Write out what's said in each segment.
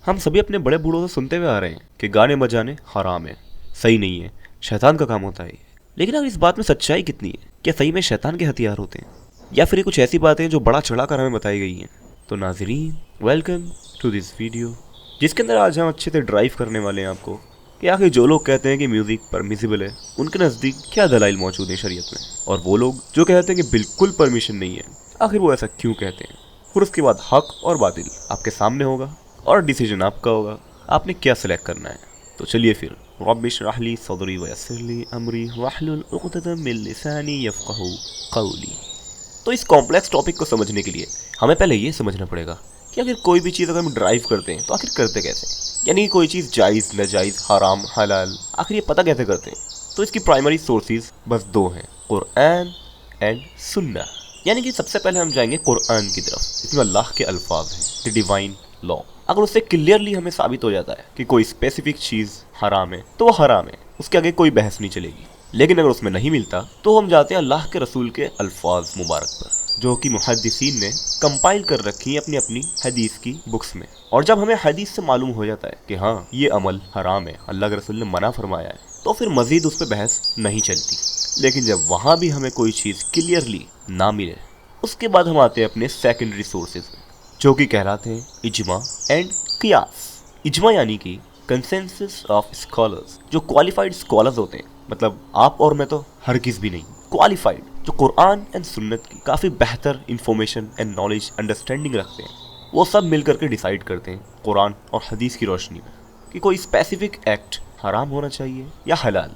हम सभी अपने बड़े बूढ़ों से सुनते हुए आ रहे हैं कि गाने बजाने हराम है, सही नहीं है, शैतान का काम होता है। लेकिन अगर इस बात में सच्चाई कितनी है? क्या सही में शैतान के हथियार होते हैं, या फिर ये कुछ ऐसी बातें हैं जो बड़ा चढ़ा कर हमें बताई गई हैं? तो नाज़रीन, वेलकम टू दिस वीडियो, जिसके अंदर आज हम अच्छे से ड्राइव करने वाले हैं आपको कि आखिर जो लोग कहते हैं कि म्यूज़िक परमिसिबल है, उनके नज़दीक क्या दलाइल मौजूद हैं शरीयत में, और वो लोग जो कहते हैं कि बिल्कुल परमिशन नहीं है, आखिर वो ऐसा क्यों कहते हैं। फिर उसके बाद हक और बातिल आपके सामने होगा और डिसीजन आपका होगा, आपने क्या सिलेक्ट करना है। तो चलिए फिर, रब्बि इश्रह ली सदरी वयस्सिर ली अमरी वहलुल उक़दतम मिन लिसानी यफ़क़हू क़ौली। तो इस कॉम्प्लेक्स टॉपिक को समझने के लिए हमें पहले ये समझना पड़ेगा कि आखिर कोई भी चीज़ अगर हम ड्राइव करते हैं तो आखिर करते कैसे हैं, यानी कि कोई चीज़ जायज़ नाजायज़ हराम हलाल आखिर ये पता कैसे करते हैं। तो इसकी प्राइमरी सोर्सेज बस दो हैं, कुरान एंड सुन्ना। यानी कि सबसे पहले हम जाएंगे कुरान की तरफ, इसमें अल्लाह के अल्फाज हैं, द डिवाइन लॉ। अगर उससे क्लियरली हमें साबित हो जाता है कि कोई स्पेसिफिक चीज़ हराम है तो वो हराम है, उसके आगे कोई बहस नहीं चलेगी। लेकिन अगर उसमें नहीं मिलता तो हम जाते हैं अल्लाह के रसूल के अल्फाज मुबारक पर, जो कि मुहद्दिसीन ने कंपाइल कर रखी है अपनी अपनी हदीस की बुक्स में। और जब हमें हदीस से मालूम हो जाता है कि हाँ ये अमल हराम है, अल्लाह के रसूल ने मना फरमाया है, तो फिर मजीद उस पर बहस नहीं चलती। लेकिन जब वहाँ भी हमें कोई चीज़ क्लियरली ना मिले, उसके बाद हम आते हैं अपने सेकेंडरी सोर्सेज में, जो कि कहलाते हैं इजमा एंड कियास। इजमा यानी कि कंसेंसस ऑफ स्कॉलर्स, जो क्वालिफाइड स्कॉलर्स होते हैं, मतलब आप और मैं तो हरगिज़ भी नहीं, क्वालिफाइड, जो कुरान एंड सुन्नत की काफ़ी बेहतर इंफॉर्मेशन एंड नॉलेज अंडरस्टैंडिंग रखते हैं, वो सब मिल करके डिसाइड करते हैं कुरान और हदीस की रोशनी में कि कोई स्पेसिफिक एक्ट हराम होना चाहिए या हलाल।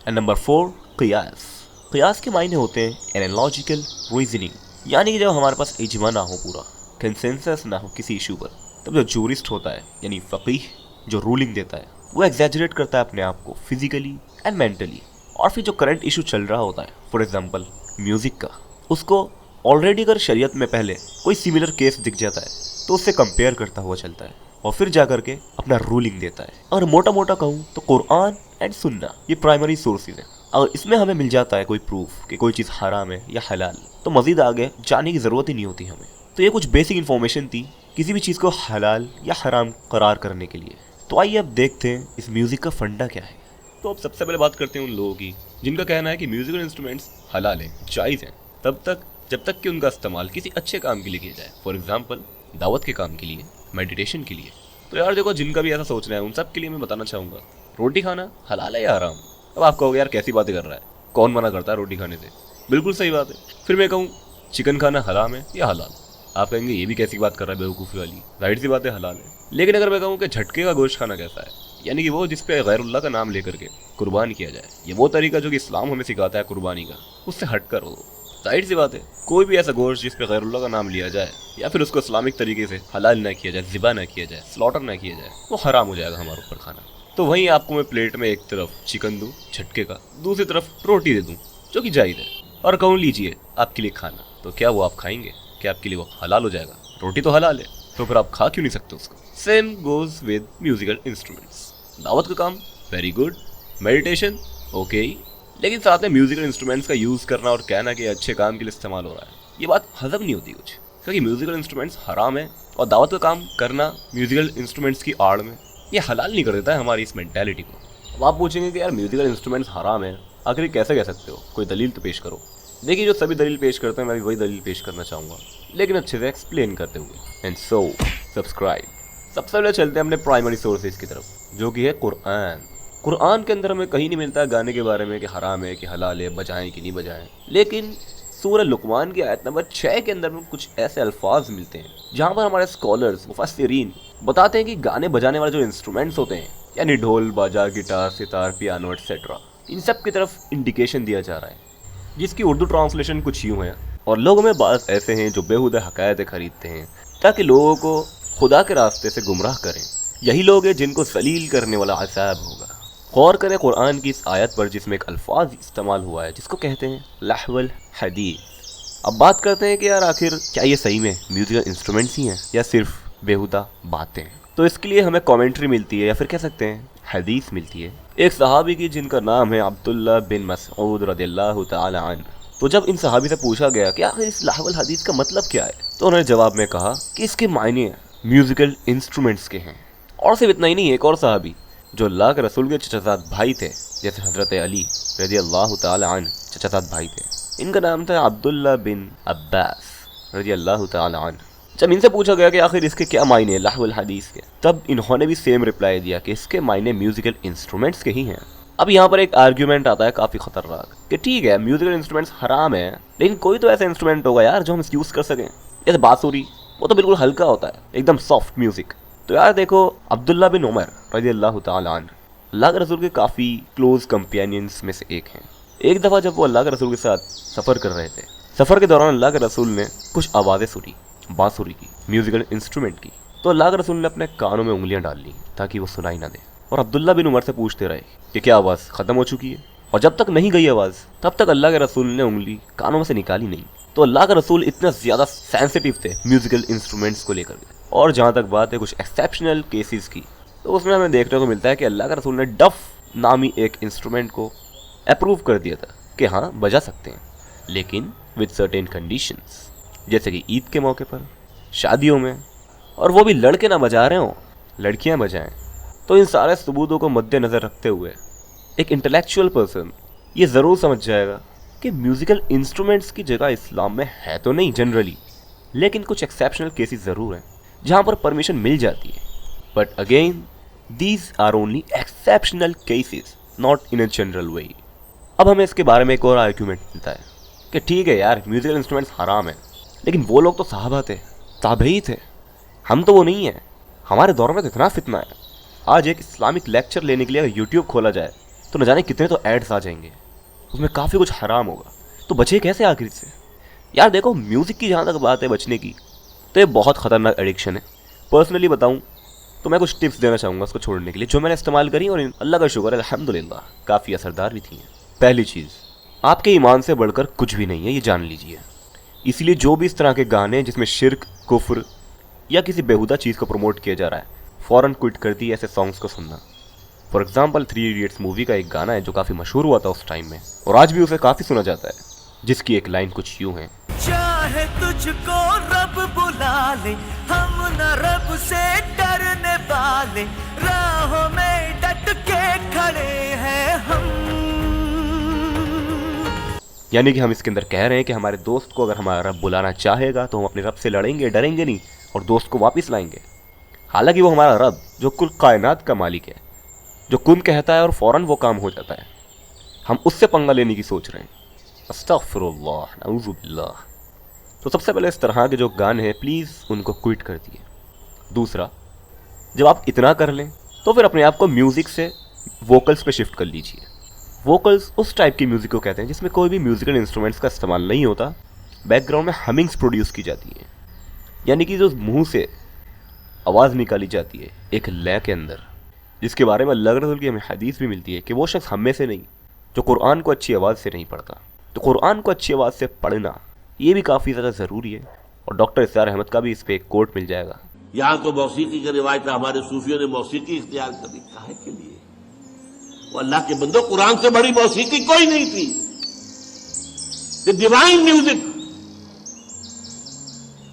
And number 4, कियास। कियास के मायने होते हैं एनालॉजिकल रीजनिंग, यानी कि जब हमारे पास इजमा ना हो, पूरा कंसेंसस ना हो किसी इशू पर, तब जो जूरिस्ट होता है यानी फ़क़ीह जो रूलिंग देता है, वो एग्जैजरेट करता है अपने आप को फिजिकली एंड मेंटली। और फिर जो करंट इशू चल रहा होता है, फॉर एग्जांपल म्यूज़िक का, उसको ऑलरेडी अगर शरीयत में पहले कोई सिमिलर केस दिख जाता है तो उससे कंपेयर करता हुआ चलता है और फिर जा करके अपना रूलिंग देता है। और मोटा मोटा कहूँ तो कुरान एंड सुन्ना ये प्राइमरी सोर्सेज हैं। अगर इसमें हमें मिल जाता है कोई प्रूफ कि कोई चीज़ हराम है या हलाल, तो मज़ीद आगे जाने की ज़रूरत ही नहीं होती हमें। तो ये कुछ बेसिक इन्फॉर्मेशन थी किसी भी चीज़ को हलाल या हराम करार करने के लिए। तो आइए अब देखते हैं इस म्यूज़िक का फंडा क्या है। तो अब सबसे पहले बात करते हैं उन लोगों की जिनका कहना है कि म्यूज़िकल इंस्ट्रूमेंट्स हलाल हैं, जायज़ हैं, तब तक जब तक कि उनका इस्तेमाल किसी अच्छे काम के लिए किया जाए, फॉर एग्जाम्पल दावत के काम के लिए, मेडिटेशन के लिए। तो यार देखो, जिनका भी ऐसा सोच रहा है उन सब के लिए मैं बताना चाहूँगा, रोटी खाना हलाल है या हराम? अब आप कहोगे यार कैसी बातें कर रहा है, कौन मना करता है रोटी खाने से? बिल्कुल सही बात है। फिर मैं कहूँ चिकन खाना हराम है या हलाल, आप कहेंगे ये भी कैसी बात कर रहा है बेवकूफ़ी वाली, जाहिर सी बात है हलाल है। लेकिन अगर मैं कहूँ कि झटके का गोश्त खाना कैसा है, यानी कि वो जिस पे गैरुल्लाह का नाम लेकर के कुर्बान किया जाए, ये वो तरीका जो कि इस्लाम हमें सिखाता है कुर्बानी का, उससे हट कर हो, जाहिर सी बात है कोई भी ऐसा गोश्त जिस पे गैरुल्लाह का नाम लिया जाए या फिर उसको इस्लामिक तरीके से हलाल ना किया जाए, ज़िबा ना किया जाए, स्लॉटर ना किया जाए, वो हराम हो जाएगा हमारे ऊपर खाना। तो वहीं आपको मैं प्लेट में एक तरफ चिकन दूँ झटके का, दूसरी तरफ रोटी दे दूँ जो कि जायज़ है, और कहूँ लीजिए आपके लिए खाना, तो क्या वो आप खाएंगे? क्या आपके लिए वो हलाल हो जाएगा? रोटी तो हलाल है, तो फिर आप खा क्यों नहीं सकते उसको? Same goes with musical instruments. दावत का काम वेरी गुड, मेडिटेशन ओके, लेकिन साथ में म्यूजिकल इंस्ट्रूमेंट्स का यूज़ करना और कहना कि अच्छे काम के लिए इस्तेमाल हो रहा है, ये बात हजम नहीं होती कुछ, क्योंकि म्यूजिकल इंस्ट्रूमेंट्स हराम है और दावत का काम करना म्यूजिकल इंस्ट्रूमेंट्स की आड़ में ये हलाल नहीं कर देता है हमारी इस मेंटालिटी को। अब आप पूछेंगे कि यार म्यूजिकल इंस्ट्रूमेंट्स हराम है, आखिर कैसे कह सकते हो, कोई दलील तो पेश करो। देखिए, जो सभी दलील पेश करते हैं मैं भी वही दलील पेश करना चाहूँगा, लेकिन अच्छे से एक्सप्लेन करते हुए। And so subscribe. सबसे पहले चलते हैं अपने प्राइमरी सोर्सेज की तरफ, जो कि है कुरान। कुरान के अंदर हमें कहीं नहीं मिलता है गाने के बारे में कि हराम है कि हलाल है, बजाएं कि नहीं बजाएं। लेकिन सूरह लुकमान की आयत नंबर 6 के अंदर में कुछ ऐसे अल्फाज मिलते हैं जहाँ पर हमारे स्कॉलर्स मुफस्सिरीन बताते हैं कि गाने बजाने वाले जो इंस्ट्रूमेंट्स होते हैं, यानी ढोल बाजा गिटार सितार पियानो एटसेट्रा, इन सब की तरफ इंडिकेशन दिया जा रहा है, जिसकी उर्दू ट्रांसलेशन कुछ यूँ है। और लोगों में बाज़ ऐसे हैं जो बेहुदा हकायतें खरीदते हैं ताकि लोगों को खुदा के रास्ते से गुमराह करें। यही लोग हैं जिनको सलील करने वाला अज़ाब होगा। गौर करें कुरान की इस आयत पर जिसमें एक अल्फाज इस्तेमाल हुआ है जिसको कहते हैं लहवल हदीस। अब बात करते हैं कि यार आखिर क्या ये सही में म्यूजिकल इंस्ट्रूमेंट्स ही हैं या सिर्फ बेहुदा बातें हैं। तो इसके लिए हमें कमेंट्री मिलती है या फिर कह सकते हैं हदीस मिलती है एक सहाबी की जिनका नाम है अब्दुल्ला बिन मसऊद रदियल्लाहु तआला अन्हु। तो जब इन सहाबी से पूछा गया कि आखिर इस लहवल हदीस का मतलब क्या है, तो उन्होंने जवाब में कहा कि इसके मायने म्यूजिकल इंस्ट्रूमेंट्स के हैं। اور सिर्फ इतना ही नहीं, एक और सहाबी जो अल्लाह के रसूल के चचाजाद भाई थे, जैसे हज़रत अली रज़ी अल्लाह ताला अन्हु चचाजाद भाई थे। इनका नाम था अब्दुल्ला बिन अब्बास रज़ी अल्लाह ताला अन्हु। जब इनसे पूछा गया कि आखिर इसके क्या मायने लहवुल हदीस के, तब इन्होंने भी सेम रिप्लाई दिया कि इसके मायने म्यूजिकल इंस्ट्रूमेंट्स के ही हैं। अब यहाँ पर एक आर्ग्यूमेंट आता है काफ़ी खतरनाक कि ठीक है म्यूजिकल इंस्ट्रूमेंट्स हराम है, लेकिन कोई तो ऐसा इंस्ट्रूमेंट होगा यार जो हम यूज़ कर सकें। जैसे बांसुरी, वो तो बिल्कुल हल्का होता है, एकदम सॉफ्ट म्यूजिक। तो यार देखो, अब्दुल्ला बिन उमर रज़ी अल्लाह ताला अन्हु अल्लाह के रसूल के काफ़ी क्लोज कंपेनियंस में से एक हैं। एक दफ़ा जब वो अल्लाह के रसूल के साथ सफ़र कर रहे थे, सफ़र के दौरान अल्लाह के रसूल ने कुछ आवाज़ें सुनी बांसुरी की, म्यूजिकल इंस्ट्रूमेंट की। तो अल्लाह के रसूल ने अपने कानों में उंगलियां डाल ली ताकि वो सुनाई ना दे, और अब्दुल्ला बिन उमर से पूछते रहे कि क्या आवाज़ ख़त्म हो चुकी है, और जब तक नहीं गई आवाज़ तब तक अल्लाह के रसूल ने उंगली कानों में से निकाली नहीं। तो अल्लाह के रसूल इतना ज़्यादा सेंसिटिव थे म्यूजिकल इंस्ट्रूमेंट्स को लेकर के। और जहाँ तक बात है कुछ एक्सेप्शनल केसेस की, तो उसमें हमें देखने को मिलता है कि अल्लाह के रसूल ने डफ नामी एक इंस्ट्रूमेंट को अप्रूव कर दिया था कि हाँ बजा सकते हैं, लेकिन विद सर्टेन कंडीशंस, जैसे कि ईद के मौके पर, शादियों में, और वो भी लड़के ना बजा रहे हों, लड़कियां बजाएं। तो इन सारे सबूतों को मद्देनज़र रखते हुए एक इंटेलेक्चुअल पर्सन ये ज़रूर समझ जाएगा कि म्यूज़िकल इंस्ट्रूमेंट्स की जगह इस्लाम में है तो नहीं जनरली, लेकिन कुछ एक्सेप्शनल केसेस ज़रूर हैं जहाँ पर परमिशन मिल जाती है। But again these are only exceptional cases, not in a general way. अब हमें इसके बारे में एक और आर्ग्यूमेंट मिलता है कि ठीक है यार म्यूज़िकल इंस्ट्रूमेंट्स हराम है, लेकिन वो लोग तो सहाबा थे, ताबई थे, हम तो वो नहीं हैं। हमारे दौर में तो इतना फितना है, आज एक इस्लामिक लेक्चर लेने के लिए अगर यूट्यूब खोला जाए तो न जाने कितने तो एड्स आ जाएंगे, उसमें काफ़ी कुछ हराम होगा। तो बचे कैसे आखिर से? यार देखो, म्यूज़िक की जहाँ तक बात है बचने की, तो ये बहुत ख़तरनाक एडिक्शन है। पर्सनली बताऊँ तो मैं कुछ टिप्स देना चाहूँगा उसको छोड़ने के लिए, जो मैंने इस्तेमाल करी और अल्लाह का शुक्र है अल्हम्दुलिल्लाह काफ़ी असरदार भी थी। पहली चीज़, आपके ईमान से बढ़कर कुछ भी नहीं है, ये जान लीजिए। इसलिए जो भी इस तरह के गाने जिसमें शिर्क, कुफ्र या किसी बेहुदा चीज़ को प्रमोट किया जा रहा है, फ़ौरन क्विट कर दी ऐसे सॉन्ग्स को सुनना। फॉर एग्जाम्पल 3 इडियट्स मूवी का एक गाना है जो काफ़ी मशहूर हुआ था उस टाइम में, और आज भी उसे काफ़ी सुना जाता है, जिसकी एक लाइन कुछ यूँ है, चाहे तुझको रब बुला ले, हम न रब से डरने वाले, राहों में डट के खड़े हैं हम। यानी कि हम इसके अंदर कह रहे हैं कि हमारे दोस्त को अगर हमारा रब बुलाना चाहेगा तो हम अपने रब से लड़ेंगे, डरेंगे नहीं, और दोस्त को वापस लाएंगे। हालांकि वो हमारा रब जो कुल कायनात का मालिक है, जो कुन कहता है और फ़ौरन वो काम हो जाता है, हम उससे पंगा लेने की सोच रहे हैं। अस्तगफिरुल्लाह, नऊज़ु बिल्लाह। तो सबसे पहले इस तरह के जो गाने हैं प्लीज़ उनको क्विट कर दिए। दूसरा, जब आप इतना कर लें तो फिर अपने आप को म्यूज़िक से वोकल्स पे शिफ्ट कर लीजिए। वोकल्स उस टाइप की म्यूज़िक को कहते हैं जिसमें कोई भी म्यूज़िकल इंस्ट्रूमेंट्स का इस्तेमाल नहीं होता, बैकग्राउंड में हमिंग्स प्रोड्यूस की जाती हैं, यानी कि जो मुंह से आवाज़ निकाली जाती है एक लय के अंदर, जिसके बारे में अल्लाह के रसूल की हमें हदीस भी मिलती है कि वो शख्स हम में से नहीं जो कुरान को अच्छी आवाज़ से नहीं पढ़ता। तो कुरान को अच्छी आवाज़ से पढ़ना ये भी काफ़ी ज़्यादा ज़रूरी है, और डॉक्टर इस्तार अहमद का भी इस पर एक कोट मिल जाएगा। यहाँ तो मौसीकी की रिवायत है, हमारे सूफियों ने मौसीकी इख्तियार कर दी, काहे के लिए? वो अल्लाह के बंदो, कुरान से बड़ी मौसीकी कोई नहीं थी। द डिवाइन म्यूजिक,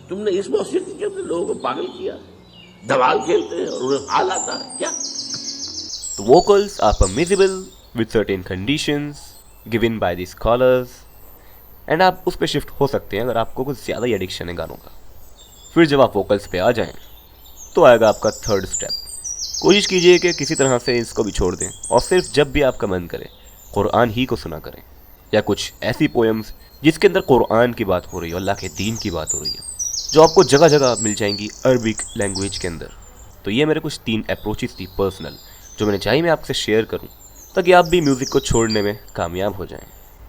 तुमने इस मौसीकी के अंदर लोगों को पागल किया, धमाल खेलते हैं और उन्हें हाल आता है क्या? The vocals are permissible with certain conditions given by the scholars, and आप उस पर शिफ्ट हो सकते हैं अगर आपको कुछ ज़्यादा ही एडिक्शन है गानों का। फिर जब आप वोकल्स पे आ जाएं तो आएगा आपका थर्ड स्टेप। कोशिश कीजिए कि किसी तरह से इसको भी छोड़ दें और सिर्फ जब भी आपका मन करे कुरान ही को सुना करें, या कुछ ऐसी पोएम्स जिसके अंदर कुरान की बात हो रही है, अल्लाह के दीन की बात हो रही है, जो आपको जगह जगह मिल जाएंगी अरबिक लैंग्वेज के अंदर। तो ये मेरे कुछ 3 अप्रोचेस थी पर्सनल, जो मैंने चाहिए मैं आपसे शेयर करूं ताकि आप भी म्यूज़िक को छोड़ने में कामयाब हो जाएं।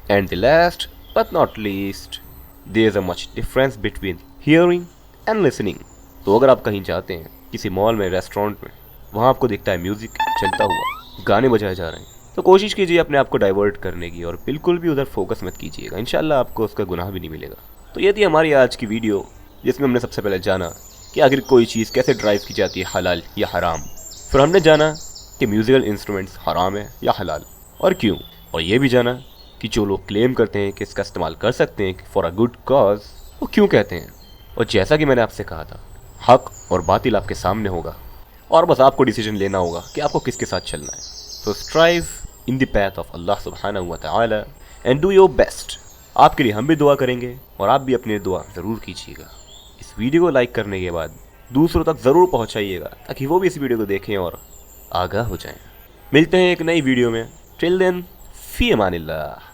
And the last but not least, there is a much difference between hearing and listening. तो अगर आप कहीं जाते हैं, किसी मॉल में, रेस्टोरेंट में, वहाँ आपको दिखता है म्यूज़िक चलता हुआ, गाने बजाए जा रहे हैं, तो कोशिश कीजिए अपने आप को डाइवर्ट करने की और बिल्कुल भी उधर फोकस मत कीजिएगा, इंशाल्लाह आपको उसका गुनाह भी नहीं मिलेगा। तो ये थी हमारी आज की वीडियो, जिसमें हमने सबसे पहले जाना कि आखिर कोई चीज़ कैसे ड्राइव की जाती है, हलाल या हराम। फिर हमने जाना कि म्यूज़िकल इंस्ट्रूमेंट्स हराम है या हलाल और क्यों, और ये भी जाना कि जो लोग क्लेम करते हैं कि इसका इस्तेमाल कर सकते हैं फॉर अ गुड कॉज, वो क्यों कहते हैं। और जैसा कि मैंने आपसे कहा था, हक और बातिल आपके सामने होगा اور بس آپ کو ڈیسیجن لینا ہوگا کہ آپ کو کس کے ساتھ چلنا ہے. So strive in the path of اللہ سبحانہ و تعالی اینڈ ڈو یور بیسٹ. آپ کے لیے ہم بھی دعا کریں گے اور آپ بھی اپنی دعا ضرور کیجیے گا. اس ویڈیو کو لائک کرنے کے بعد دوسروں تک ضرور پہنچائیے گا تاکہ وہ بھی اس ویڈیو کو دیکھیں اور آگاہ ہو جائیں. ملتے ہیں ایک نئی ویڈیو میں. ٹل دین فی امان اللہ.